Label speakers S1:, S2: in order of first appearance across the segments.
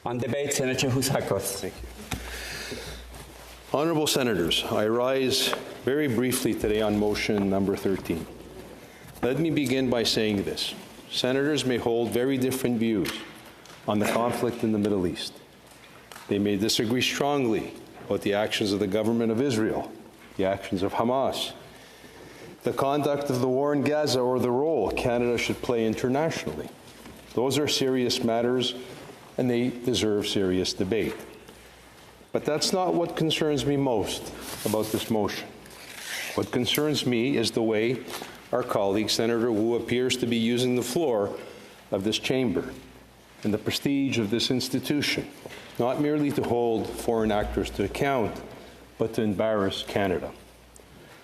S1: On debate, Senator Housakos.
S2: Thank you. Honourable Senators, I rise very briefly today on motion number 13. Let me begin by saying this. Senators may hold very different views on the conflict in the Middle East. They may disagree strongly about the actions of the government of Israel, the actions of Hamas, the conduct of the war in Gaza, or the role Canada should play internationally. Those are serious matters, and they deserve serious debate. But that's not what concerns me most about this motion. What concerns me is the way our colleague, Senator Woo, appears to be using the floor of this chamber and the prestige of this institution, not merely to hold foreign actors to account, but to embarrass Canada.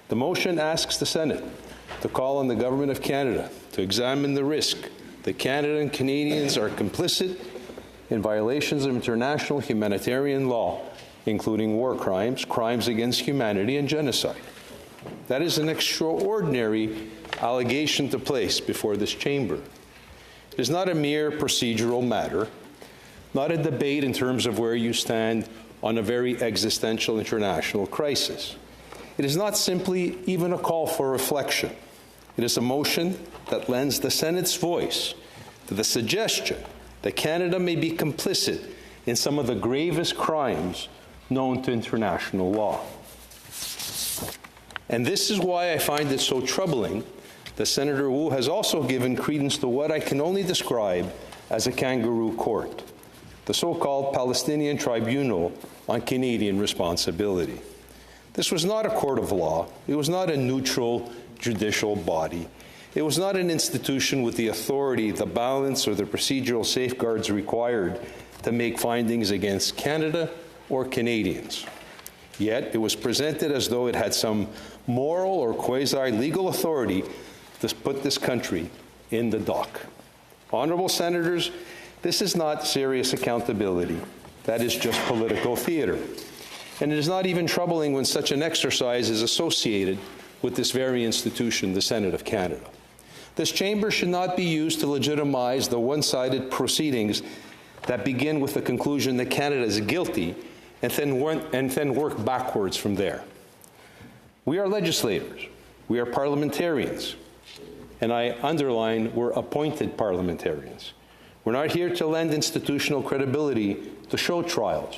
S2: The motion asks the Senate to call on the Government of Canada to examine the risk that Canada and Canadians are complicit in violations of international humanitarian law, including war crimes, crimes against humanity, and genocide. That is an extraordinary allegation to place before this chamber. It is not a mere procedural matter, not a debate in terms of where you stand on a very existential international crisis. It is not simply even a call for reflection. It is a motion that lends the Senate's voice to the suggestion that Canada may be complicit in some of the gravest crimes known to international law. And this is why I find it so troubling that Senator Woo has also given credence to what I can only describe as a kangaroo court, the so-called Palestinian Tribunal on Canadian Responsibility. This was not a court of law. It was not a neutral judicial body. It was not an institution with the authority, the balance, or the procedural safeguards required to make findings against Canada or Canadians. Yet it was presented as though it had some moral or quasi-legal authority to put this country in the dock. Honourable Senators, this is not serious accountability. That is just political theatre. And it is not even troubling when such an exercise is associated with this very institution, the Senate of Canada. This chamber should not be used to legitimize the one-sided proceedings that begin with the conclusion that Canada is guilty and then work backwards from there. We are legislators. We are parliamentarians. And I underline, we're appointed parliamentarians. We're not here to lend institutional credibility to show trials.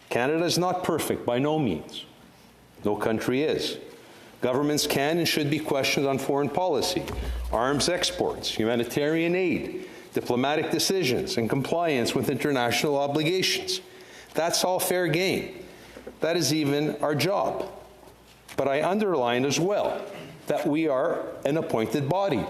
S2: Canada is not perfect, by no means. No country is. Governments can and should be questioned on foreign policy, arms exports, humanitarian aid, diplomatic decisions, and compliance with international obligations. That's all fair game. That is even our job. But I underline as well that we are an appointed body.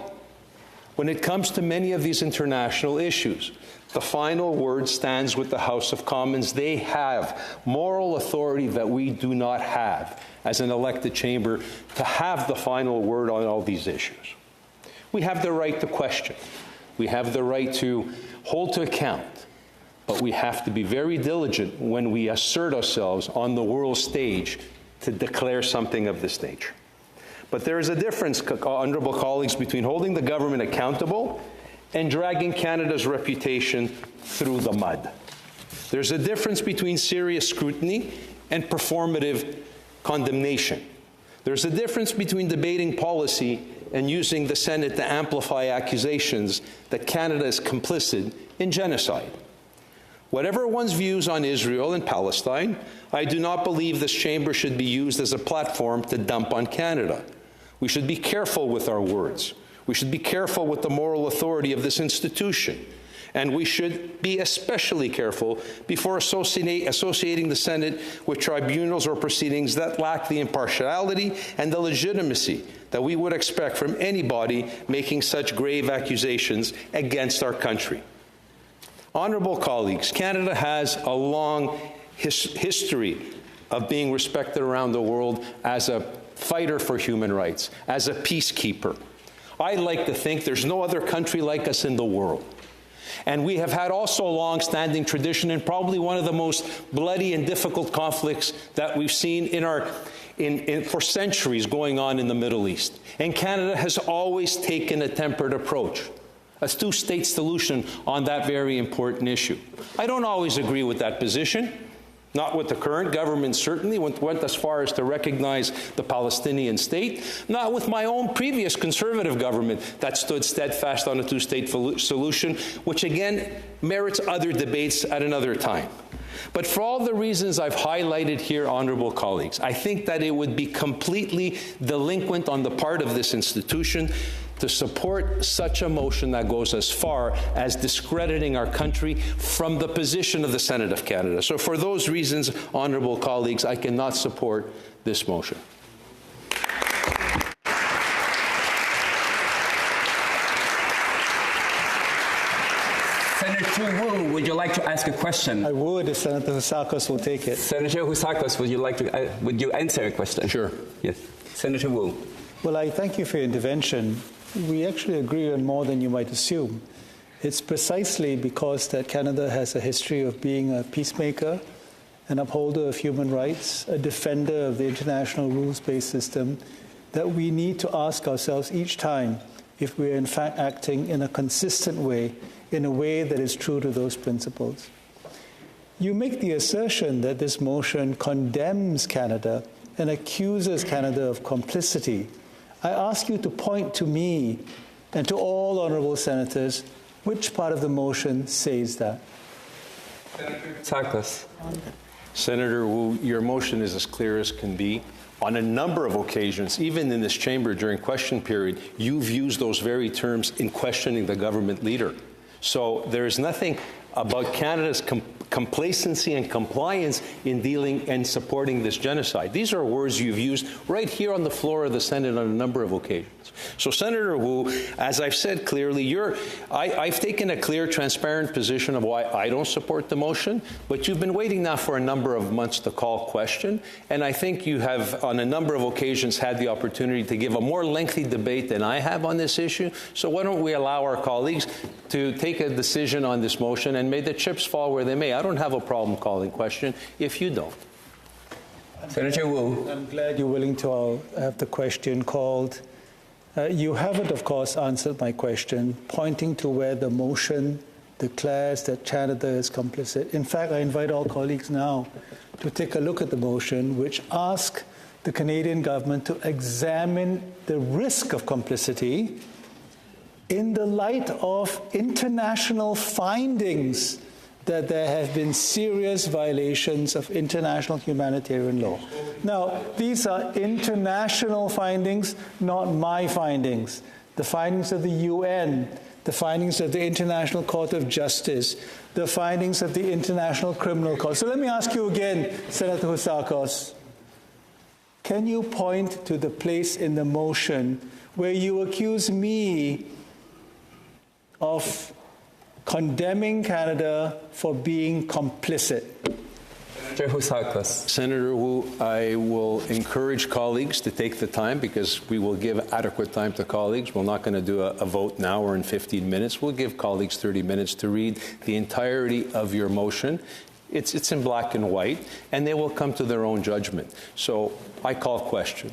S2: When it comes to many of these international issues, the final word stands with the House of Commons. They have moral authority that we do not have as an elected chamber to have the final word on all these issues. We have the right to question. We have the right to hold to account. But we have to be very diligent when we assert ourselves on the world stage to declare something of this nature. But there is a difference, honourable colleagues, between holding the government accountable and dragging Canada's reputation through the mud. There's a difference between serious scrutiny and performative condemnation. There's a difference between debating policy and using the Senate to amplify accusations that Canada is complicit in genocide. Whatever one's views on Israel and Palestine, I do not believe this chamber should be used as a platform to dump on Canada. We should be careful with our words. We should be careful with the moral authority of this institution. And we should be especially careful before associating the Senate with tribunals or proceedings that lack the impartiality and the legitimacy that we would expect from anybody making such grave accusations against our country. Honourable colleagues, Canada has a long history of being respected around the world as a fighter for human rights, as a peacekeeper. I like to think there's no other country like us in the world. And we have had also a long-standing tradition in probably one of the most bloody and difficult conflicts that we've seen for centuries going on in the Middle East. And Canada has always taken a tempered approach. a two-state solution on that very important issue. I don't always agree with that position, not with the current government certainly, went as far as to recognize the Palestinian state, not with my own previous conservative government that stood steadfast on a two-state solution, which again merits other debates at another time. But for all the reasons I've highlighted here, honorable colleagues, I think that it would be completely delinquent on the part of this institution to support such a motion that goes as far as discrediting our country from the position of the Senate of Canada. So for those reasons, honorable colleagues, I cannot support this motion.
S1: Senator Woo, would you like to ask a question?
S3: I would, if Senator Housakos will take it.
S1: Senator Housakos, would you answer a question?
S2: Sure.
S1: Yes. Senator Woo.
S3: Well, I thank you for your intervention. We actually agree on more than you might assume. It's precisely because that Canada has a history of being a peacemaker, an upholder of human rights, a defender of the international rules-based system, that we need to ask ourselves each time if we're in fact acting in a consistent way, in a way that is true to those principles. You make the assertion that this motion condemns Canada and accuses Canada of complicity. I ask you to point to me and to all honourable senators which part of the motion says that.
S1: Senator
S2: Senator Woo, your motion is as clear as can be. On a number of occasions, even in this chamber during question period, you've used those very terms in questioning the government leader. So there is nothing about Canada's complacency and compliance in dealing and supporting this genocide. These are words you've used right here on the floor of the Senate on a number of occasions. So, Senator Woo, as I've said clearly, I've taken a clear, transparent position of why I don't support the motion, but you've been waiting now for a number of months to call question, and I think you have, on a number of occasions, had the opportunity to give a more lengthy debate than I have on this issue. So why don't we allow our colleagues to take a decision on this motion, and may the chips fall where they may. I don't have a problem calling question if you don't.
S1: Senator Woo.
S3: I'm glad you're willing to have the question called. You haven't, of course, answered my question, pointing to where the motion declares that Canada is complicit. In fact, I invite all colleagues now to take a look at the motion, which asks the Canadian government to examine the risk of complicity in the light of international findings that there have been serious violations of international humanitarian law. Now, these are international findings, not my findings. The findings of the UN, the findings of the International Court of Justice, the findings of the International Criminal Court. So let me ask you again, Senator Housakos, can you point to the place in the motion where you accuse me of condemning Canada for being complicit?
S1: Senator Housakos.
S2: Senator Woo, I will encourage colleagues to take the time, because we will give adequate time to colleagues. We're not going to do a vote now or in 15 minutes. We'll give colleagues 30 minutes to read the entirety of your motion. It's in black and white, and they will come to their own judgment. So I call question.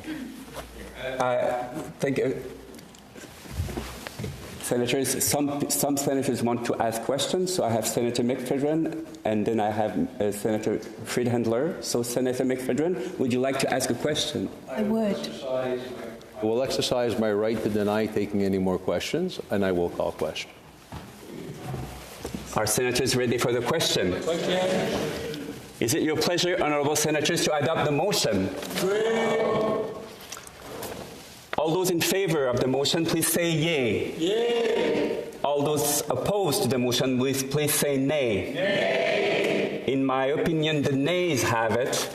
S1: Thank you. Senators, some senators want to ask questions, so I have Senator McPhedran, and then I have Senator Friedhandler. So, Senator McPhedran, would you like to ask a question?
S4: I would.
S2: I will exercise my right to deny taking any more questions, and I will call question.
S1: Are senators ready for the question? Is it your pleasure, honourable senators, to adopt the motion? All those in favor of the motion, please say yay. Yay. All those opposed to the motion, please say nay. Nay. In my opinion, the nays have it.